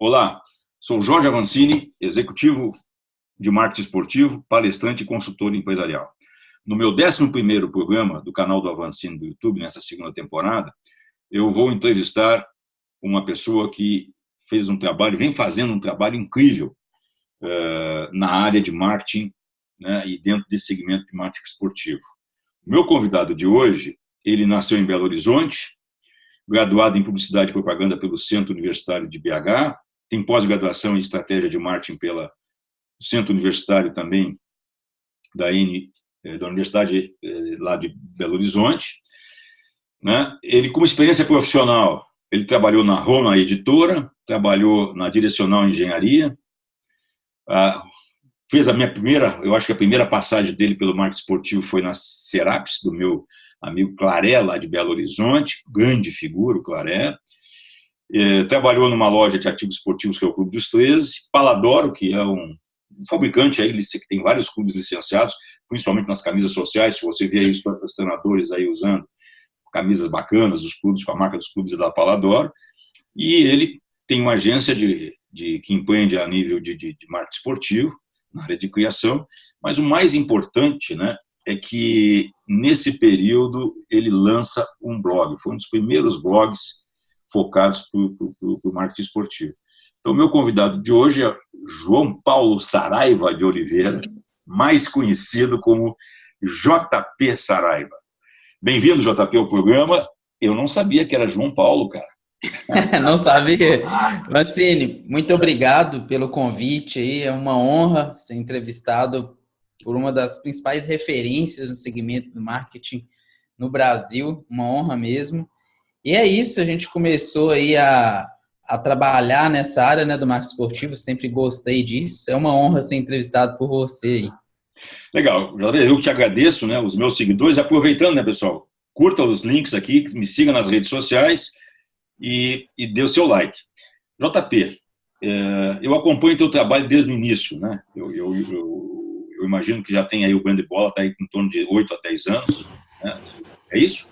Olá, sou Jorge Avancini, executivo de marketing esportivo, palestrante e consultor empresarial. No meu 11º programa do canal do Avancini do YouTube, nessa segunda temporada, eu vou entrevistar uma pessoa que fez um trabalho, vem fazendo um trabalho incrível na área de marketing, né, e dentro desse segmento de marketing esportivo. O meu convidado de hoje, ele nasceu em Belo Horizonte, graduado em Publicidade e Propaganda pelo Centro Universitário de BH, tem pós-graduação em Estratégia de Marketing pelo Centro Universitário também da Universidade lá de Belo Horizonte. Né? Ele, como experiência profissional, ele trabalhou na Roma Editora, trabalhou na Direcional Engenharia, fez a minha primeira, eu acho que a primeira passagem dele pelo marketing esportivo foi na Serapis, do meu amigo Claré, lá de Belo Horizonte, grande figura, o Claré. Trabalhou numa loja de artigos esportivos, que é o Clube dos 13, Paladoro, que é um fabricante aí, que tem vários clubes licenciados, principalmente nas camisas sociais, se você vê aí os treinadores aí usando camisas bacanas dos clubes, com a marca dos clubes da Paladoro, e ele tem uma agência que empreende a nível de marketing esportivo, na área de criação, mas o mais importante, né, é que nesse período ele lança um blog, foi um dos primeiros blogs focados para o marketing esportivo. Então, o meu convidado de hoje é João Paulo Saraiva de Oliveira, mais conhecido como JP Saraiva. Bem-vindo, JP, ao programa. Eu não sabia que era João Paulo, cara. Não sabia. Vancini, muito obrigado pelo convite aí. É uma honra ser entrevistado por uma das principais referências no segmento do marketing no Brasil. Uma honra mesmo. E é isso, a gente começou aí a trabalhar nessa área, né, do marketing esportivo, sempre gostei disso. É uma honra ser entrevistado por você aí. Legal, eu te agradeço, né, os meus seguidores, aproveitando, né, pessoal, curta os links aqui, me siga nas redes sociais e dê o seu like. JP, eu acompanho o teu trabalho desde o início, né, eu imagino que já tem aí o Brand Bola, está aí em torno de 8 a 10 anos, né? É isso?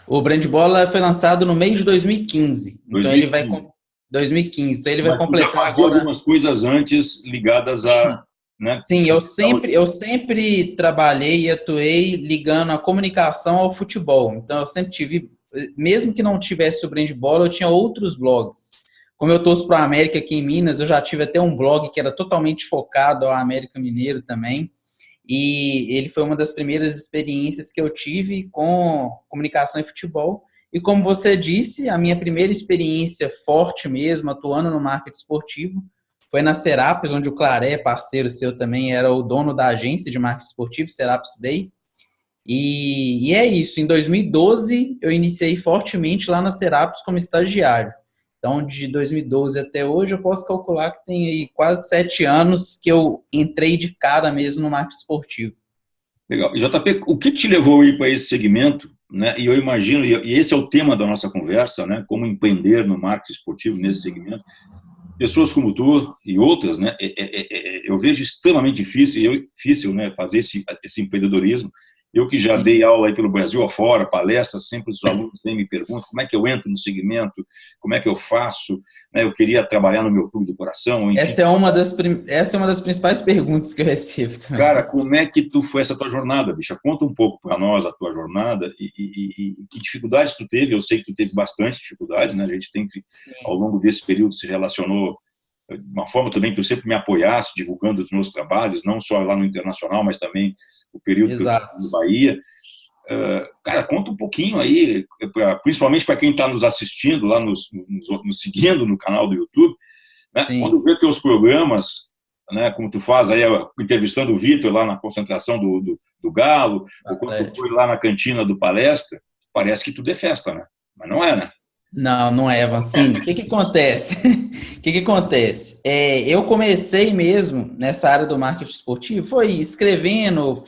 O Brand Bola foi lançado no mês de 2015. Então 2015. ele vai 2015. Então ele vai Mas tu já completar fazia agora. algumas coisas antes ligadas a, né? Sim, eu sempre trabalhei e atuei ligando a comunicação ao futebol. Então eu sempre tive, mesmo que não tivesse o Brand Bola, eu tinha outros blogs. Como eu torço para a América aqui em Minas, eu já tive até um blog que era totalmente focado ao América Mineiro também. E ele foi uma das primeiras experiências que eu tive com comunicação e futebol. E como você disse, a minha primeira experiência forte mesmo, atuando no marketing esportivo, foi na Serapis, onde o Claré, parceiro seu também, era o dono da agência de marketing esportivo, Serapis Bay. E é isso, em 2012 eu iniciei fortemente lá na Serapis como estagiário. Então, de 2012 até hoje, eu posso calcular que tem aí quase 7 anos que eu entrei de cara mesmo no marketing esportivo. Legal. E, JP, o que te levou a ir para esse segmento? Né? E eu imagino, e esse é o tema da nossa conversa, né? Como empreender no marketing esportivo nesse segmento. Pessoas como tu e outras, né? Eu vejo extremamente difícil, né? Fazer esse empreendedorismo. Eu que já Sim. dei aula aí pelo Brasil afora, palestras, sempre os alunos vêm me perguntam como é que eu entro no segmento, como é que eu faço, né? Eu queria trabalhar no meu clube do coração, enfim. Essa é uma das principais perguntas que eu recebo também. Cara, como é que tu foi essa tua jornada, bicha? Conta um pouco para nós a tua jornada e que dificuldades tu teve. Eu sei que tu teve bastante dificuldades, né? A gente tem que, ao Sim. longo desse período, se relacionou de uma forma também que tu sempre me apoiasse, divulgando os meus trabalhos, não só lá no Internacional, mas também o período que eu tive Exato. no Bahia. Cara, conta um pouquinho aí, principalmente para quem está nos assistindo, lá nos seguindo no canal do YouTube, né? Quando Sim. vê teus programas, né, como tu faz aí, entrevistando o Vitor lá na concentração do Galo, ou quando tu foi lá na cantina do Palestra, parece que tudo é festa, né? Mas não é, né? Não, não é, Vancini. O que acontece? O que acontece? Eu comecei mesmo nessa área do marketing esportivo, foi escrevendo,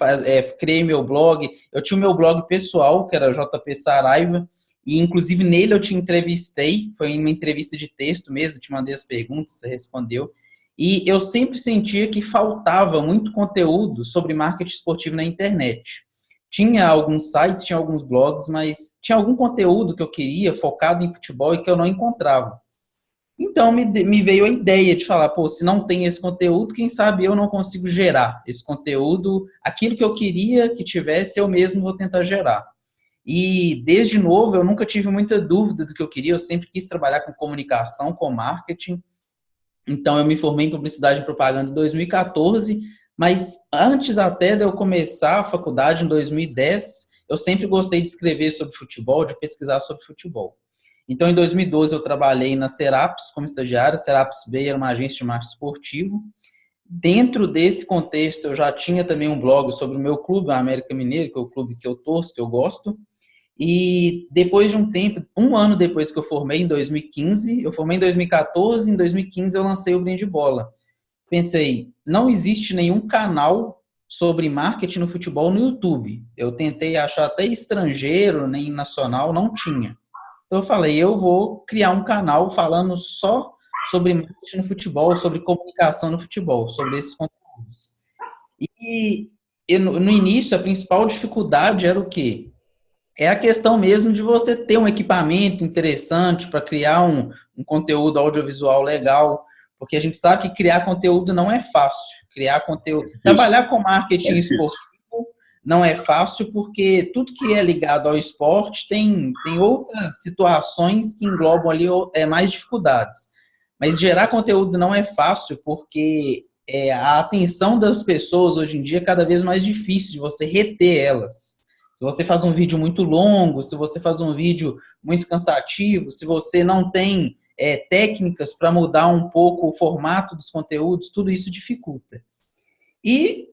criei meu blog. Eu tinha o meu blog pessoal, que era JP Saraiva, e inclusive nele eu te entrevistei, foi uma entrevista de texto mesmo, te mandei as perguntas, você respondeu. E eu sempre sentia que faltava muito conteúdo sobre marketing esportivo na internet. Tinha alguns sites, tinha alguns blogs, mas tinha algum conteúdo que eu queria focado em futebol e que eu não encontrava. Então me veio a ideia de falar, pô, se não tem esse conteúdo, quem sabe eu não consigo gerar esse conteúdo, aquilo que eu queria que tivesse, eu mesmo vou tentar gerar. E desde novo eu nunca tive muita dúvida do que eu queria, eu sempre quis trabalhar com comunicação, com marketing. Então eu me formei em publicidade e propaganda em 2014, mas antes até de eu começar a faculdade em 2010, eu sempre gostei de escrever sobre futebol, de pesquisar sobre futebol. Então, em 2012, eu trabalhei na Serapis como estagiário. A Serapis B era uma agência de marketing esportivo. Dentro desse contexto, eu já tinha também um blog sobre o meu clube, a América Mineiro, que é o clube que eu torço, que eu gosto. E depois de um tempo, um ano depois que eu formei, em 2015, eu formei em 2014, em 2015 eu lancei o Brinde de Bola. Pensei, não existe nenhum canal sobre marketing no futebol no YouTube. Eu tentei achar até estrangeiro, nem nacional, não tinha. Então eu falei, eu vou criar um canal falando só sobre marketing no futebol, sobre comunicação no futebol, sobre esses conteúdos. E no início, a principal dificuldade era o quê? É a questão mesmo de você ter um equipamento interessante para criar um conteúdo audiovisual legal, porque a gente sabe que criar conteúdo não é fácil. Criar conteúdo, trabalhar com marketing esportivo não é fácil, porque tudo que é ligado ao esporte tem outras situações que englobam ali mais dificuldades. Mas gerar conteúdo não é fácil, porque a atenção das pessoas hoje em dia é cada vez mais difícil de você reter elas. Se você faz um vídeo muito longo, se você faz um vídeo muito cansativo, se você não tem técnicas para mudar um pouco o formato dos conteúdos, tudo isso dificulta. E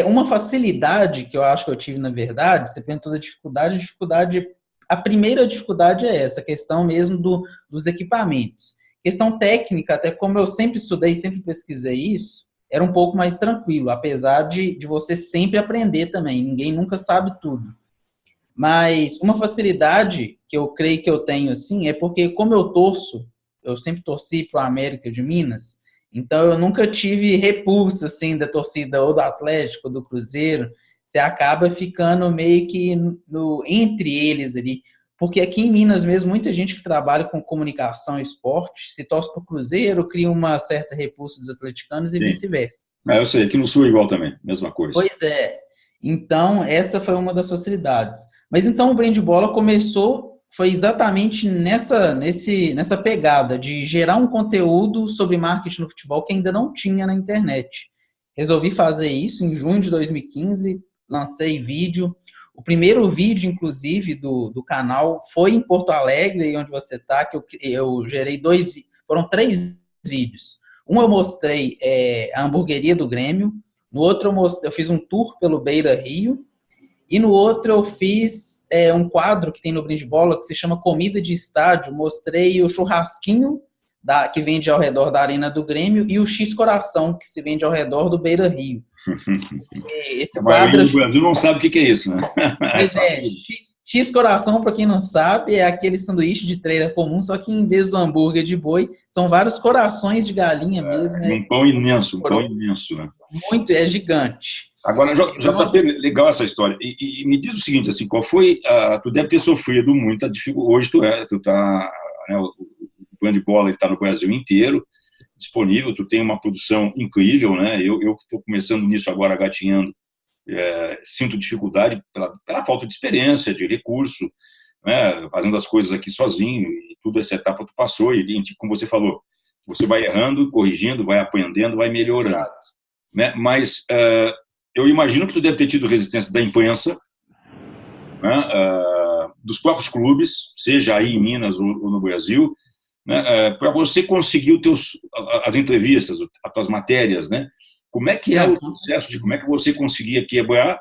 uma facilidade que eu acho que eu tive, na verdade, você perguntou da dificuldade, a primeira dificuldade é essa, a questão mesmo dos equipamentos. Questão técnica, até como eu sempre estudei, sempre pesquisei isso, era um pouco mais tranquilo, apesar de você sempre aprender também, ninguém nunca sabe tudo. Mas uma facilidade que eu creio que eu tenho, assim, é porque como eu sempre torci para o América de Minas, então eu nunca tive repulsa, assim, da torcida ou do Atlético, ou do Cruzeiro, você acaba ficando meio que entre eles ali, porque aqui em Minas mesmo, muita gente que trabalha com comunicação e esporte, se torce para o Cruzeiro, cria uma certa repulsa dos atleticanos e vice-versa. Eu sei, aqui no Sul é igual também, mesma coisa. Pois é. Então, essa foi uma das facilidades. Mas então o Brinde Bola começou, foi exatamente nessa pegada de gerar um conteúdo sobre marketing no futebol que ainda não tinha na internet. Resolvi fazer isso em junho de 2015, lancei vídeo. O primeiro vídeo, inclusive, do canal foi em Porto Alegre, onde você está, que eu gerei foram 3 vídeos. Um eu mostrei a hamburgueria do Grêmio, no outro eu fiz um tour pelo Beira Rio, e no outro eu fiz um quadro que tem no Brinde Bola que se chama Comida de Estádio. Mostrei o churrasquinho que vende ao redor da Arena do Grêmio e o X-Coração que se vende ao redor do Beira Rio. Esse quadro, o Brasil não sabe o que é isso, né? Pois X-Coração, para quem não sabe, é aquele sanduíche de trailer comum, só que em vez do hambúrguer de boi, são vários corações de galinha mesmo. Um pão imenso, né? Muito, é gigante. Agora, já está legal essa história. E me diz o seguinte, assim, qual foi... tu deve ter sofrido muita dificuldade. Hoje tu tá... Né, o Brinde Bola está no Brasil inteiro, disponível, tu tem uma produção incrível, né? Eu estou começando nisso agora, gatinhando, sinto dificuldade pela falta de experiência, de recurso, né? Fazendo as coisas aqui sozinho, e tudo essa etapa tu passou, e como você falou, você vai errando, corrigindo, vai aprendendo, vai melhorando. Né? Mas eu imagino que tu deve ter tido resistência da imprensa, né? Dos próprios clubes, seja aí em Minas ou no Brasil, né? Para você conseguir as entrevistas, as tuas matérias, né? Como é que é o processo de como é que você conseguia quebrar,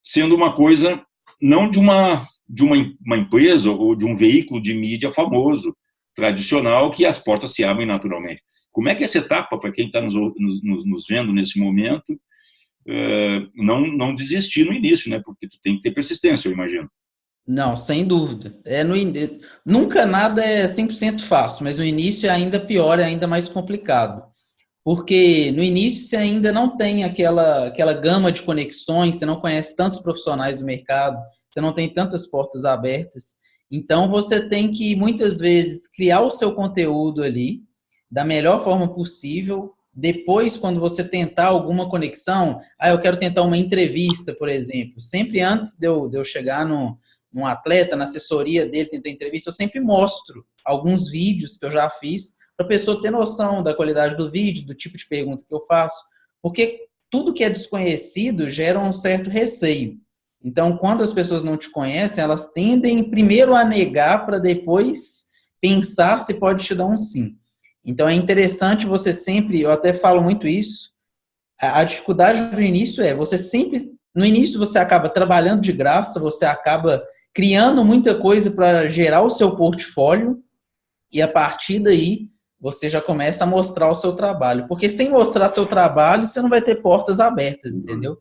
sendo uma coisa não de uma empresa ou de um veículo de mídia famoso, tradicional, que as portas se abrem naturalmente. Como é que é essa etapa, para quem está nos vendo nesse momento, não desistir no início, né? Porque tu tem que ter persistência, eu imagino. Não, sem dúvida. Nunca nada é 100% fácil, mas no início é ainda pior, é ainda mais complicado. Porque no início você ainda não tem aquela gama de conexões, você não conhece tantos profissionais do mercado, você não tem tantas portas abertas. Então você tem que, muitas vezes, criar o seu conteúdo ali, da melhor forma possível. Depois, quando você tentar alguma conexão, eu quero tentar uma entrevista, por exemplo. Sempre antes de eu chegar num atleta, na assessoria dele, tentar entrevista, eu sempre mostro alguns vídeos que eu já fiz para a pessoa ter noção da qualidade do vídeo, do tipo de pergunta que eu faço, porque tudo que é desconhecido gera um certo receio. Então, quando as pessoas não te conhecem, elas tendem primeiro a negar para depois pensar se pode te dar um sim. Então, é interessante você sempre, eu até falo muito isso, a dificuldade do início você sempre, no início você acaba trabalhando de graça, você acaba criando muita coisa para gerar o seu portfólio e a partir daí você já começa a mostrar o seu trabalho. Porque sem mostrar seu trabalho, você não vai ter portas abertas, entendeu?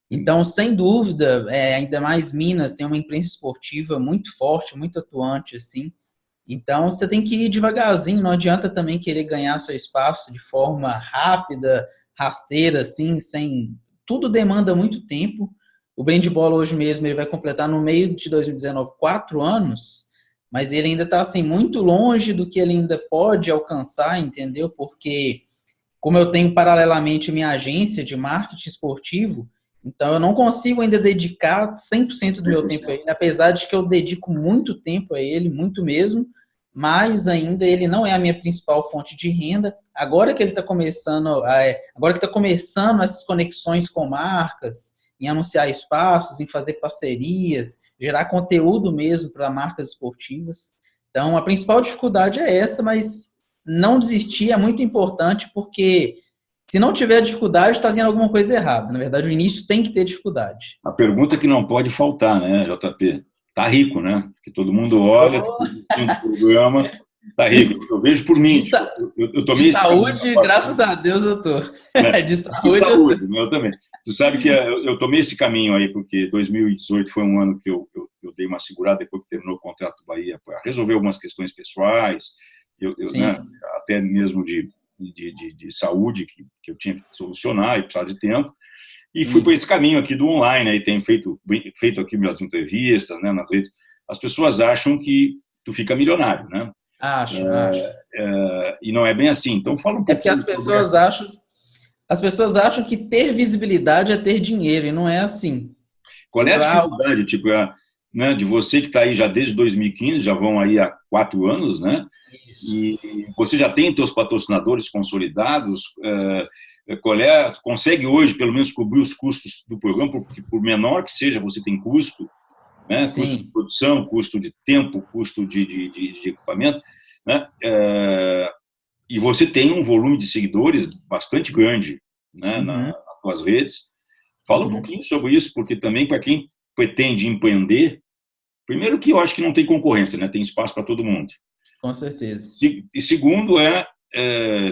Então, sem dúvida, ainda mais Minas tem uma imprensa esportiva muito forte, muito atuante, assim. Então, você tem que ir devagarzinho, não adianta também querer ganhar seu espaço de forma rápida, rasteira, assim, sem... Tudo demanda muito tempo. O Brandbola hoje mesmo ele vai completar no meio de 2019 4 anos, mas ele ainda está assim, muito longe do que ele ainda pode alcançar, entendeu? Porque, como eu tenho paralelamente minha agência de marketing esportivo, então eu não consigo ainda dedicar 100% do meu tempo a ele, apesar de que eu dedico muito tempo a ele, muito mesmo, mas ainda ele não é a minha principal fonte de renda. Agora que ele está começando, agora que está começando essas conexões com marcas, em anunciar espaços, em fazer parcerias, gerar conteúdo mesmo para marcas esportivas. Então, a principal dificuldade é essa, mas não desistir é muito importante, porque se não tiver dificuldade, está tendo alguma coisa errada. Na verdade, o início tem que ter dificuldade. A pergunta que não pode faltar, né, JP? Tá rico, né? Porque todo mundo olha, tem um programa, tá rico. Eu vejo por mim. Eu tomei de saúde, graças a Deus eu tô. Né? De saúde, eu também. Tu sabe que eu tomei esse caminho aí, porque 2018 foi um ano que eu dei uma segurada depois que terminou o contrato do Bahia, para resolver algumas questões pessoais, né, até mesmo de saúde que eu tinha que solucionar e precisava de tempo. E fui por esse caminho aqui do online, aí tenho feito aqui minhas entrevistas, né, nas redes. As pessoas acham que tu fica milionário, né? Acho. E não é bem assim. Então fala um pouco. É porque as pessoas acham que ter visibilidade é ter dinheiro, e não é assim. Qual é a dificuldade, tipo, né, de você que está aí já desde 2015, já vão aí há 4 anos, né? Isso. E você já tem seus patrocinadores consolidados, consegue hoje, pelo menos, cobrir os custos do programa, porque por menor que seja, você tem custo, né? Custo de produção, custo de tempo, custo de equipamento, né? E você tem um volume de seguidores bastante grande, né, nas suas redes. Fala um pouquinho sobre isso, porque também para quem pretende empreender, primeiro que eu acho que não tem concorrência, né? Tem espaço para todo mundo. Com certeza. E segundo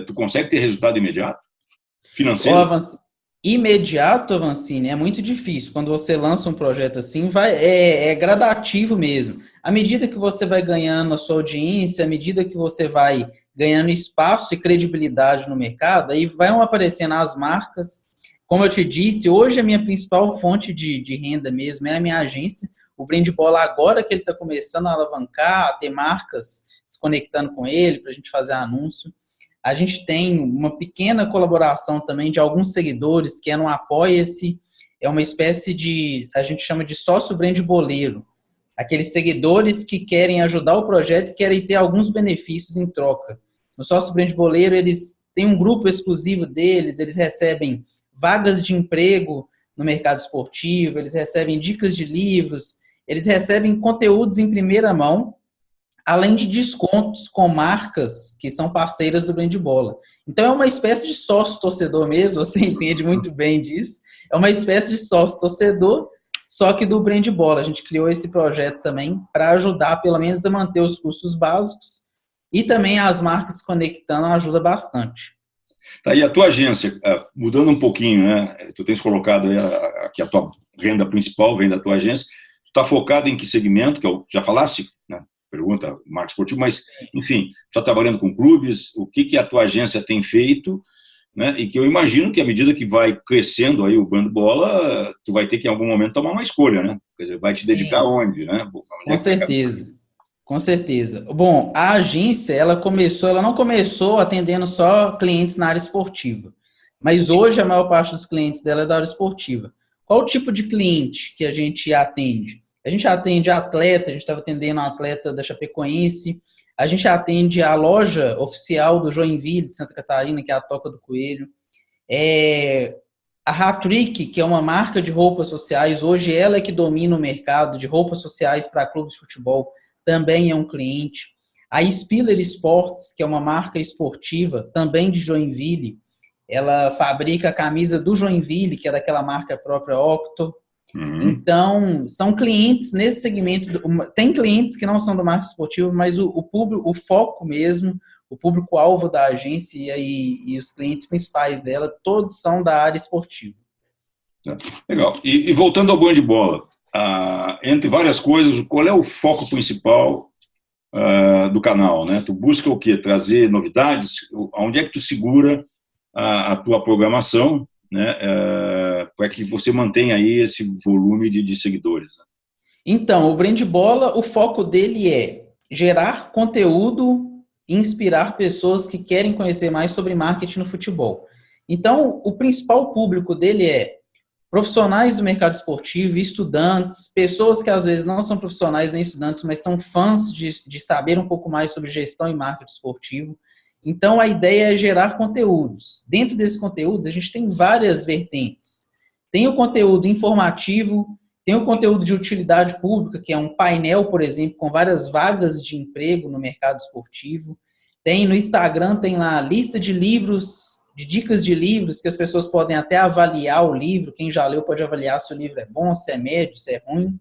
tu consegue ter resultado imediato? Financeiro? Imediato, Avancini, é muito difícil. Quando você lança um projeto assim, é gradativo mesmo. À medida que você vai ganhando a sua audiência, à medida que você vai ganhando espaço e credibilidade no mercado, aí vão aparecendo as marcas. Como eu te disse, hoje a minha principal fonte de renda mesmo é a minha agência. O Brandbola, agora que ele está começando a alavancar, a ter marcas se conectando com ele para a gente fazer anúncio. A gente tem uma pequena colaboração também de alguns seguidores que é no Apoia-se, é uma espécie de, a gente chama de sócio brandboleiro, aqueles seguidores que querem ajudar o projeto e querem ter alguns benefícios em troca. No sócio brandboleiro, eles têm um grupo exclusivo deles, eles recebem vagas de emprego no mercado esportivo, eles recebem dicas de livros, eles recebem conteúdos em primeira mão, além de descontos com marcas que são parceiras do Brandbola. Então, é uma espécie de sócio-torcedor mesmo, você entende muito bem disso. É uma espécie de sócio-torcedor, só que do Brandbola. A gente criou esse projeto também para ajudar, pelo menos, a manter os custos básicos e também as marcas se conectando ajuda bastante. Tá, e a tua agência, mudando um pouquinho, né? Tu tens colocado aí que a tua renda principal vem da tua agência. Tu está focado em que segmento? Que eu já falaste, né? Pergunta, marketing esportivo, mas, enfim, está trabalhando com clubes, o que a tua agência tem feito, né? E que eu imagino que à medida que vai crescendo aí o Brandbola, tu vai ter que em algum momento tomar uma escolha, né? Quer dizer, vai te dedicar onde, né? Com certeza. Com certeza. Bom, a agência, ela não começou atendendo só clientes na área esportiva, mas hoje a maior parte dos clientes dela é da área esportiva. Qual o tipo de cliente que a gente atende? A gente atende atleta, a gente estava atendendo um atleta da Chapecoense, a gente atende a loja oficial do Joinville, de Santa Catarina, que é a Toca do Coelho. A Hat-Trick, que é uma marca de roupas sociais, hoje ela é que domina o mercado de roupas sociais para clubes de futebol, também é um cliente. A Spiller Sports, que é uma marca esportiva, também de Joinville, ela fabrica a camisa do Joinville, que é daquela marca própria Octo. Então, são clientes nesse segmento. Tem clientes que não são do marketing esportivo, mas o público, o foco mesmo, o público-alvo da agência e os clientes principais dela, todos são da área esportiva. Legal. E voltando ao banho de bola, entre várias coisas, qual é o foco principal do canal, né? Tu busca o quê? Trazer novidades? Onde é que tu segura a tua programação, né? Para que você mantenha aí esse volume de seguidores? Né? Então, o Brand Bola, o foco dele é gerar conteúdo e inspirar pessoas que querem conhecer mais sobre marketing no futebol. Então, o principal público dele é profissionais do mercado esportivo, estudantes, pessoas que às vezes não são profissionais nem estudantes, mas são fãs de saber um pouco mais sobre gestão e marketing esportivo. Então, a ideia é gerar conteúdos. Dentro desses conteúdos, a gente tem várias vertentes. Tem o conteúdo informativo, tem o conteúdo de utilidade pública, que é um painel, por exemplo, com várias vagas de emprego no mercado esportivo. Tem no Instagram, tem lá a lista de livros, de dicas de livros, que as pessoas podem até avaliar o livro. Quem já leu pode avaliar se o livro é bom, se é médio, se é ruim.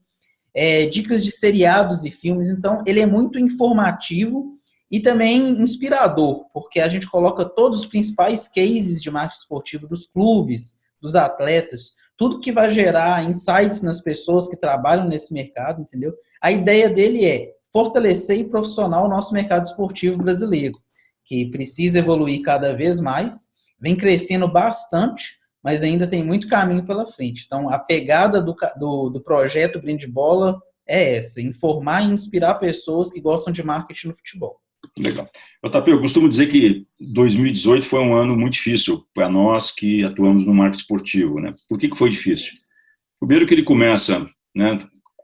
Dicas de seriados e filmes. Então, ele é muito informativo e também inspirador, porque a gente coloca todos os principais cases de marketing esportivo dos clubes, dos atletas, tudo que vai gerar insights nas pessoas que trabalham nesse mercado, entendeu? A ideia dele é fortalecer e profissionar o nosso mercado esportivo brasileiro, que precisa evoluir cada vez mais, vem crescendo bastante, mas ainda tem muito caminho pela frente. Então, a pegada do projeto Brand Bola é essa, informar e inspirar pessoas que gostam de marketing no futebol. Legal. JP, eu costumo dizer que 2018 foi um ano muito difícil para nós que atuamos no marketing esportivo, né? Por que foi difícil? Primeiro que ele começa, né,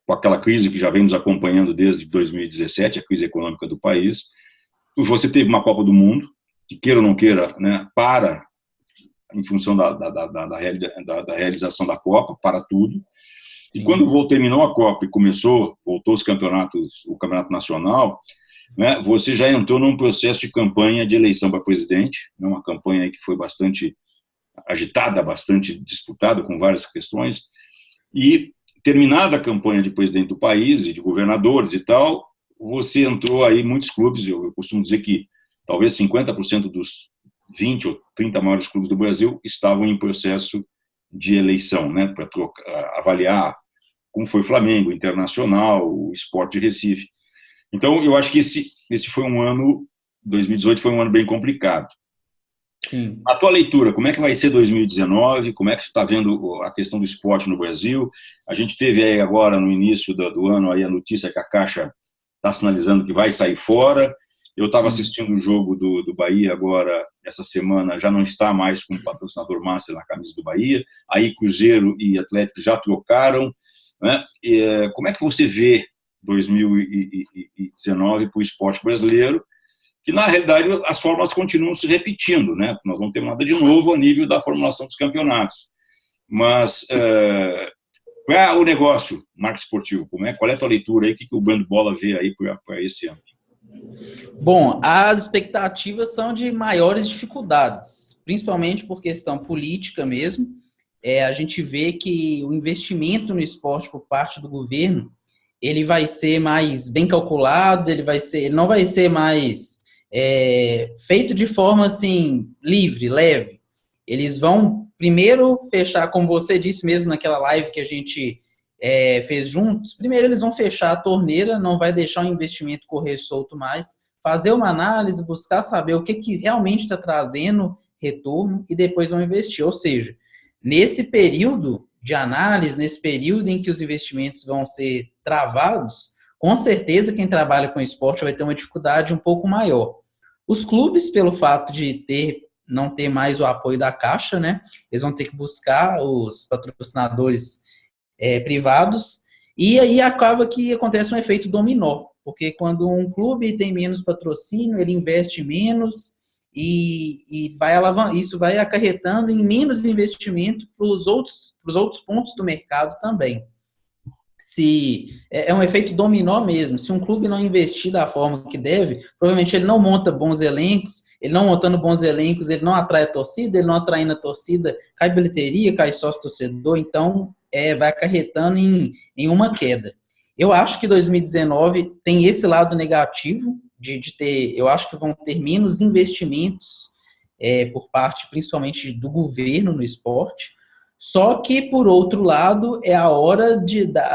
com aquela crise que já vemos acompanhando desde 2017, a crise econômica do país. Você teve uma Copa do Mundo, que queira ou não queira, né, em função da realização da Copa, para tudo. E quando terminou a Copa e voltou os campeonatos, o Campeonato Nacional, né, você já entrou num processo de campanha de eleição para presidente, né, uma campanha que foi bastante agitada, bastante disputada, com várias questões, e terminada a campanha de presidente do país e de governadores e tal, você entrou aí em muitos clubes. Eu costumo dizer que talvez 50% dos 20 ou 30 maiores clubes do Brasil estavam em processo de eleição, né, para avaliar como foi o Flamengo, o Internacional, o Sport de Recife. Então, eu acho que esse foi 2018 foi um ano bem complicado. Sim. A tua leitura, como é que vai ser 2019? Como é que você está vendo a questão do esporte no Brasil? A gente teve aí agora, no início do ano, aí a notícia que a Caixa está sinalizando que vai sair fora. Eu estava assistindo o jogo do Bahia agora, essa semana, já não está mais com o patrocinador master na camisa do Bahia. Aí Cruzeiro e Atlético já trocaram. Né? Como é que você vê 2019 para o esporte brasileiro, que na realidade as fórmulas continuam se repetindo, né? Nós não temos nada de novo a nível da formulação dos campeonatos. Mas para o negócio, marketing esportivo, qual é a tua leitura aí? O que o Brand Bola vê aí para esse ano? Bom, as expectativas são de maiores dificuldades, principalmente por questão política mesmo. A gente vê que o investimento no esporte por parte do governo ele vai ser mais bem calculado, ele não vai ser mais feito de forma assim livre, leve. Eles vão primeiro fechar, como você disse mesmo naquela live que a gente fez juntos, primeiro eles vão fechar a torneira, não vai deixar o investimento correr solto mais, fazer uma análise, buscar saber o que realmente está trazendo retorno e depois vão investir. Ou seja, nesse período de análise, nesse período em que os investimentos vão ser travados, com certeza quem trabalha com esporte vai ter uma dificuldade um pouco maior. Os clubes, pelo fato de não ter mais o apoio da Caixa, né, eles vão ter que buscar os patrocinadores privados, e aí acaba que acontece um efeito dominó, porque quando um clube tem menos patrocínio, ele investe menos, e isso vai acarretando em menos investimento para os outros pontos do mercado também. É um efeito dominó mesmo. Se um clube não investir da forma que deve, provavelmente ele não monta bons elencos, ele não montando bons elencos, ele não atrai a torcida, ele não atraindo a torcida, cai bilheteria, cai sócio-torcedor, então vai acarretando em uma queda. Eu acho que 2019 tem esse lado negativo, eu acho que vão ter menos investimentos por parte, principalmente, do governo no esporte. Só que, por outro lado,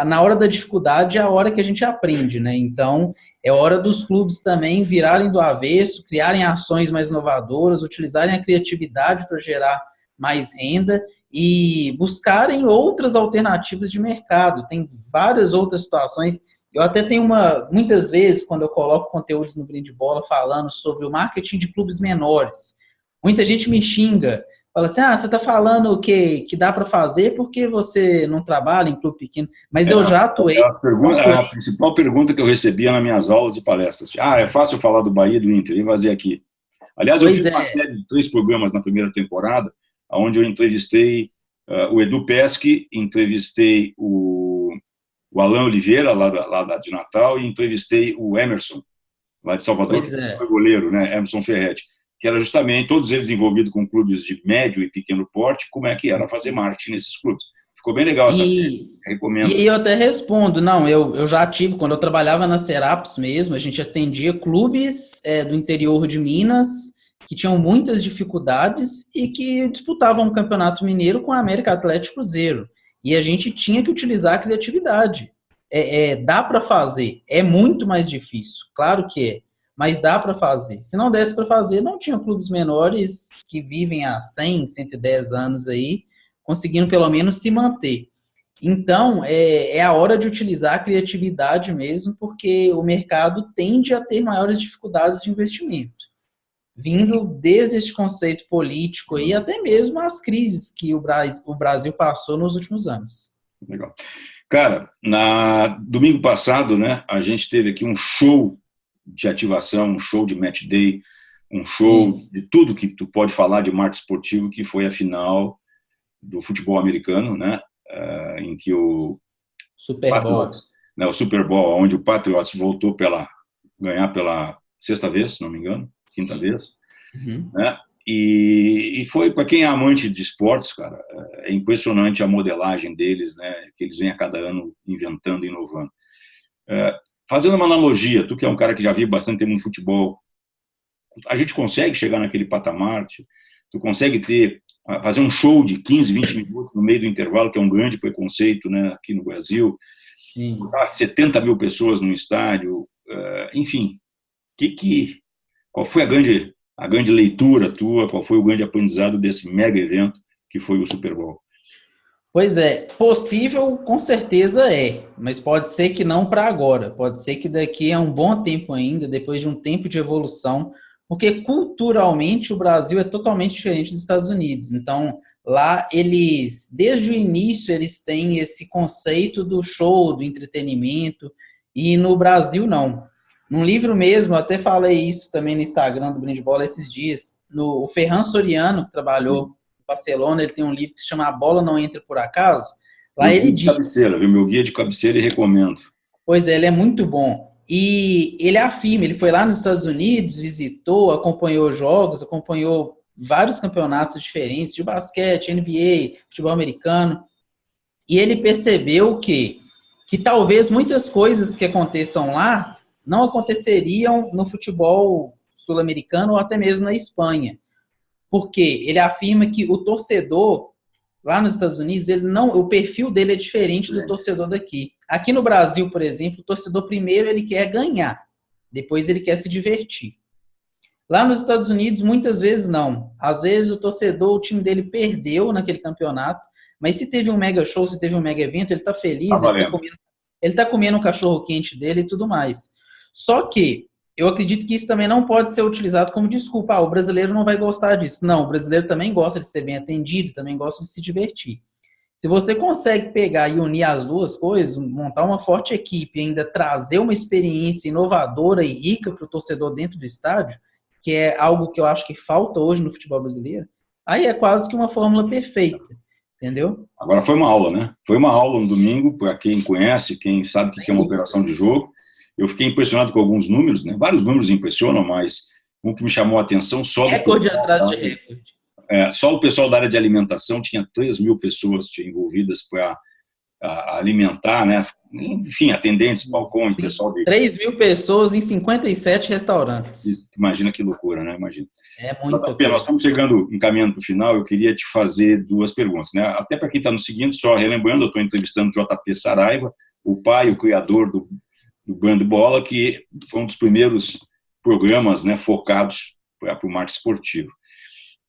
na hora da dificuldade é a hora que a gente aprende, né? Então, é hora dos clubes também virarem do avesso, criarem ações mais inovadoras, utilizarem a criatividade para gerar mais renda e buscarem outras alternativas de mercado. Tem várias outras situações. Eu até tenho muitas vezes, quando eu coloco conteúdos no Brinde Bola falando sobre o marketing de clubes menores, muita gente me xinga, fala assim, você está falando que dá para fazer porque você não trabalha em clube pequeno, mas eu já atuei. A principal pergunta que eu recebia nas minhas aulas e palestras, é fácil falar do Bahia e do Inter, e fazer aqui. Aliás, eu fiz uma série de 3 programas na primeira temporada, onde eu entrevistei o Edu Pesce, entrevistei o Alain Oliveira, lá de Natal, e entrevistei o Emerson, lá de Salvador, que foi goleiro, né? Emerson Ferretti, que era justamente, todos eles envolvidos com clubes de médio e pequeno porte, como é que era fazer marketing nesses clubes. Ficou bem legal essa série, recomendo. E eu até respondo, eu já tive, quando eu trabalhava na Seraps mesmo, a gente atendia clubes do interior de Minas, que tinham muitas dificuldades e que disputavam o Campeonato Mineiro com a América Atlético Cruzeiro. E a gente tinha que utilizar a criatividade. Dá para fazer, é muito mais difícil, claro que é, mas dá para fazer. Se não desse para fazer, não tinha clubes menores que vivem há 100, 110 anos aí, conseguindo pelo menos se manter. Então, é a hora de utilizar a criatividade mesmo, porque o mercado tende a ter maiores dificuldades de investimento, vindo desde esse conceito político e até mesmo as crises que o Brasil passou nos últimos anos. Legal. Cara, domingo passado, né, a gente teve aqui um show de ativação, um show de match day, um show de tudo que tu pode falar de marketing esportivo, que foi a final do futebol americano, né, em que o Super Bowl, né, o Super Bowl, onde o Patriots voltou ganhar pela 6ª vez, se não me engano, 5ª vez, né? E foi, para quem é amante de esportes, cara, é impressionante a modelagem deles, né? Que eles vêm a cada ano inventando, inovando. Fazendo uma analogia, tu que é um cara que já viu bastante tempo no futebol, a gente consegue chegar naquele patamar, tu consegue fazer um show de 15, 20 minutos no meio do intervalo, que é um grande preconceito, né, aqui no Brasil, botar 70 mil pessoas no estádio, enfim, qual foi a grande leitura tua, qual foi o grande aprendizado desse mega evento que foi o Super Bowl? Pois é, possível com certeza mas pode ser que não para agora, pode ser que daqui a um bom tempo ainda, depois de um tempo de evolução, porque culturalmente o Brasil é totalmente diferente dos Estados Unidos, então lá desde o início eles têm esse conceito do show, do entretenimento, e no Brasil não. Num livro mesmo, eu até falei isso também no Instagram do Brinde Bola esses dias, o Ferran Soriano, que trabalhou no Barcelona, ele tem um livro que se chama A Bola Não Entra Por Acaso. Lá ele diz... cabeceira, viu? Meu guia de cabeceira e recomendo. Pois é, ele é muito bom. E ele afirma, ele foi lá nos Estados Unidos, visitou, acompanhou jogos, acompanhou vários campeonatos diferentes de basquete, NBA, futebol americano, e ele percebeu que talvez muitas coisas que aconteçam lá não aconteceriam no futebol sul-americano ou até mesmo na Espanha. Porque ele afirma que o torcedor lá nos Estados Unidos, o perfil dele é diferente do torcedor daqui. Aqui no Brasil, por exemplo, o torcedor primeiro ele quer ganhar, depois ele quer se divertir. Lá nos Estados Unidos, muitas vezes não. Às vezes o time dele perdeu naquele campeonato, mas se teve um mega show, se teve um mega evento, ele está feliz, ele está comendo. ele está comendo um cachorro quente dele e tudo mais. Só que eu acredito que isso também não pode ser utilizado como desculpa. O brasileiro não vai gostar disso. Não, o brasileiro também gosta de ser bem atendido, também gosta de se divertir. Se você consegue pegar e unir as duas coisas, montar uma forte equipe e ainda trazer uma experiência inovadora e rica para o torcedor dentro do estádio, que é algo que eu acho que falta hoje no futebol brasileiro, aí é quase que uma fórmula perfeita, entendeu? Agora foi uma aula, né? Foi uma aula no domingo, para quem conhece, quem sabe o que é uma operação de jogo. Eu fiquei impressionado com alguns números, né? Vários números impressionam, mas um que me chamou a atenção só... Recorde atrás de recorde. Só o pessoal da área de alimentação tinha 3.000 pessoas envolvidas para alimentar, né? Enfim, atendentes, balcões, pessoal de... 3.000 pessoas em 57 restaurantes. Imagina que loucura, né? Imagina. É muita coisa. Nós estamos encaminhando para o final, eu queria te fazer duas perguntas, né? Até para quem está nos seguindo, só relembrando, eu estou entrevistando o JP Saraiva, o pai, o criador do Band Bola, que foi um dos primeiros programas, né, focados para o marketing esportivo.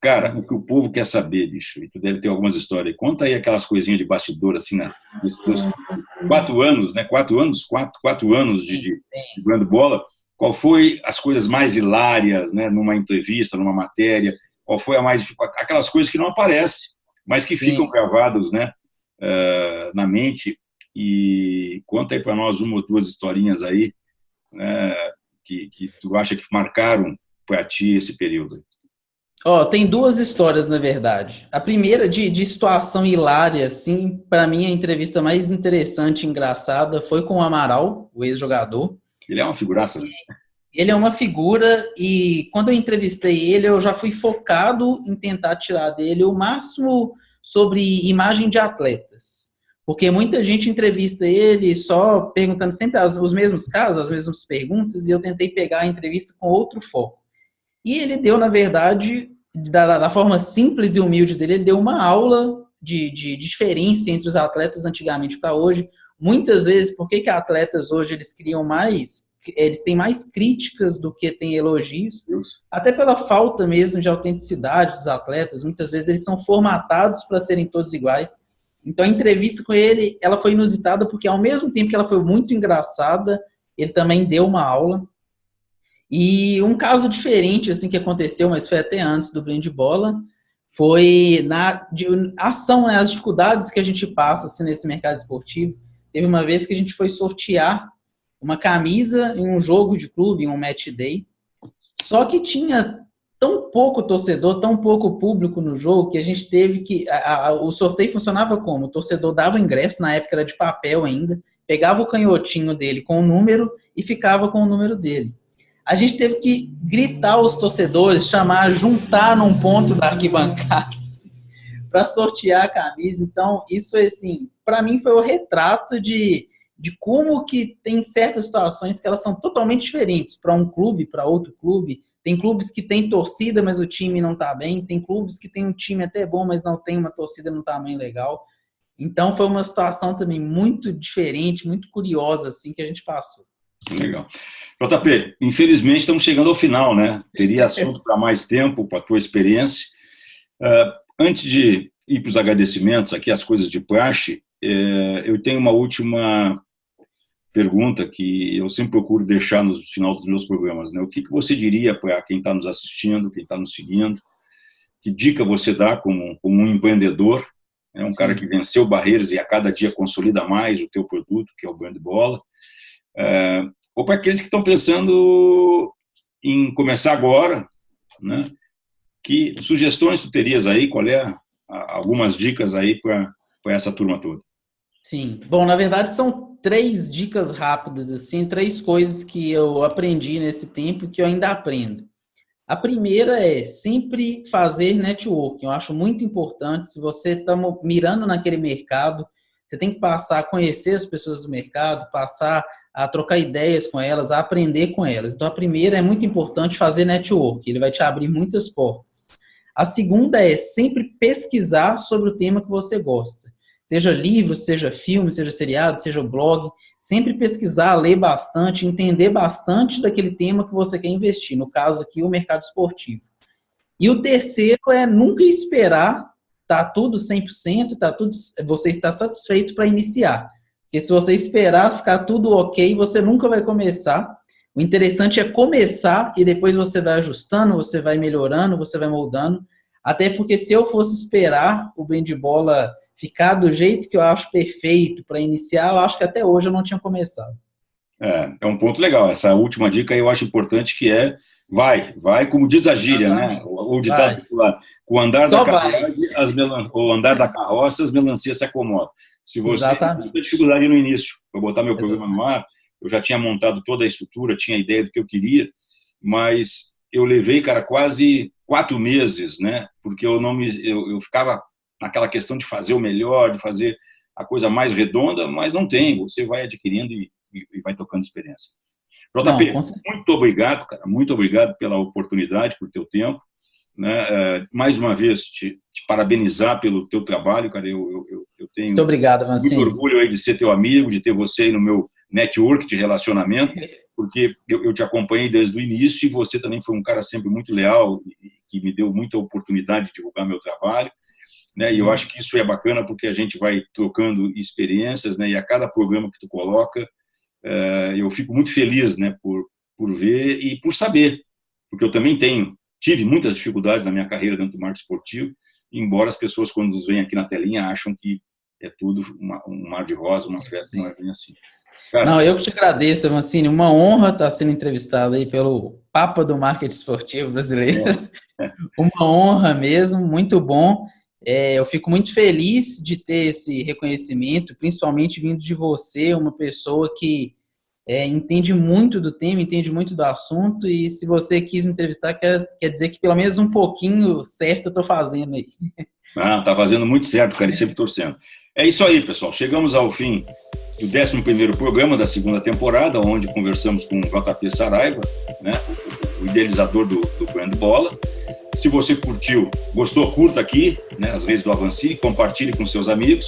Cara, o que o povo quer saber, bicho, e tu deve ter algumas histórias. Conta aí aquelas coisinhas de bastidor, assim, né? Nesses teus 4 anos, né? 4 anos de Band Bola. Qual foi as coisas mais hilárias, né? Numa entrevista, numa matéria? Qual foi a mais... Aquelas coisas que não aparecem, mas que ficam gravadas, né? Na mente. E conta aí para nós uma ou duas historinhas aí, né? Que tu acha que marcaram para ti esse período. Tem duas histórias, na verdade. A primeira, de situação hilária, assim, para mim, a entrevista mais interessante e engraçada foi com o Amaral, o ex-jogador. Ele é uma figuraça, né? Ele é uma figura e quando eu entrevistei ele, eu já fui focado em tentar tirar dele o máximo sobre imagem de atletas. Porque muita gente entrevista ele só perguntando sempre os mesmos casos, as mesmas perguntas, e eu tentei pegar a entrevista com outro foco. E ele deu, na verdade, da forma simples e humilde dele, ele deu uma aula de diferença entre os atletas antigamente para hoje. Muitas vezes, por que atletas hoje eles têm mais críticas do que têm elogios? Até pela falta mesmo de autenticidade dos atletas. Muitas vezes eles são formatados para serem todos iguais. Então a entrevista com ele, ela foi inusitada porque ao mesmo tempo que ela foi muito engraçada, ele também deu uma aula. E um caso diferente, assim, que aconteceu, mas foi até antes do Band Bola, foi na ação, né, as dificuldades que a gente passa assim, nesse mercado esportivo. Teve uma vez que a gente foi sortear uma camisa em um jogo de clube, em um match day, só que tinha tão pouco torcedor, tão pouco público no jogo, que a gente teve que... o sorteio funcionava como? O torcedor dava o ingresso, na época era de papel ainda, pegava o canhotinho dele com o número e ficava com o número dele. A gente teve que gritar aos torcedores, juntar num ponto da arquibancada para sortear a camisa. Então, isso, assim, para mim foi o retrato de como que tem certas situações que elas são totalmente diferentes para um clube, para outro clube. Tem clubes que têm torcida, mas o time não está bem. Tem clubes que têm um time até bom, mas não tem uma torcida num tamanho legal. Então, foi uma situação também muito diferente, muito curiosa, assim, que a gente passou. Legal. JP, infelizmente estamos chegando ao final, né? Teria assunto para mais tempo, para a tua experiência. Antes de ir para os agradecimentos, aqui as coisas de praxe, eu tenho uma última pergunta que eu sempre procuro deixar no final dos meus programas, né? O que você diria para quem está nos assistindo, quem está nos seguindo? Que dica você dá como um empreendedor, né? Um cara que venceu barreiras e a cada dia consolida mais o teu produto, que é o Band Bola, ou para aqueles que estão pensando em começar agora, né? Que sugestões tu terias aí? Qual é algumas dicas aí para essa turma toda? Sim. Bom, na verdade são 3 dicas rápidas, assim, 3 coisas que eu aprendi nesse tempo e que eu ainda aprendo. A primeira é sempre fazer networking. Eu acho muito importante. Se você está mirando naquele mercado, você tem que passar a conhecer as pessoas do mercado, passar a trocar ideias com elas, a aprender com elas. Então, a primeira é muito importante fazer network. Ele vai te abrir muitas portas. A segunda é sempre pesquisar sobre o tema que você gosta. Seja livro, seja filme, seja seriado, seja blog. Sempre pesquisar, ler bastante, entender bastante daquele tema que você quer investir. No caso aqui, o mercado esportivo. E o terceiro é nunca esperar tá tudo 100%, você está satisfeito para iniciar. Porque se você esperar ficar tudo ok, você nunca vai começar. O interessante é começar e depois você vai ajustando, você vai melhorando, você vai moldando. Até porque se eu fosse esperar o bem de bola ficar do jeito que eu acho perfeito para iniciar, eu acho que até hoje eu não tinha começado. É um ponto legal. Essa última dica eu acho importante, que é vai, como diz a gíria, né? O ditado popular, com o andar da carruagem, o andar da carroça, as melancias se acomodam. Se você tem muita dificuldade no início, para botar meu programa no ar, eu já tinha montado toda a estrutura, tinha a ideia do que eu queria, mas eu levei, cara, quase 4 meses, né? Porque eu ficava naquela questão de fazer o melhor, de fazer a coisa mais redonda, mas não tem. Você vai adquirindo e vai tocando experiência. JP, muito obrigado, cara. Muito obrigado pela oportunidade, por teu tempo. Né? Mais uma vez, te parabenizar pelo teu trabalho, cara. Eu tenho muito obrigado, muito orgulho aí de ser teu amigo, de ter você aí no meu network de relacionamento, porque eu te acompanhei desde o início e você também foi um cara sempre muito leal e que me deu muita oportunidade de divulgar meu trabalho. Né? E eu acho que isso é bacana porque a gente vai trocando experiências, né? E a cada programa que tu coloca, eu fico muito feliz, né? Por ver e por saber, porque eu também tive muitas dificuldades na minha carreira dentro do marketing esportivo, embora as pessoas, quando nos veem aqui na telinha, acham que é tudo um mar de rosa, uma festa, não é bem assim. Cara, não, eu que te agradeço, Mancini, uma honra estar sendo entrevistado aí pelo Papa do Marketing Esportivo brasileiro, uma honra mesmo, muito bom. Eu fico muito feliz de ter esse reconhecimento, principalmente vindo de você, uma pessoa que entende muito do tema, entende muito do assunto, e se você quis me entrevistar, quer dizer que pelo menos um pouquinho certo eu estou fazendo aí. Tá fazendo muito certo, cara, e sempre torcendo. É isso aí, pessoal. Chegamos ao fim do 11º programa da 2ª temporada, onde conversamos com o JP Saraiva, né, o idealizador do Grande Bola. Se você curtiu, gostou, curta aqui, né, as redes do Avanci, compartilhe com seus amigos.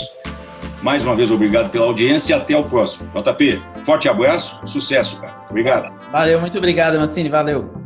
Mais uma vez, obrigado pela audiência e até o próximo. JP, forte abraço, sucesso, cara. Obrigado. Valeu, muito obrigado, Mancini, valeu.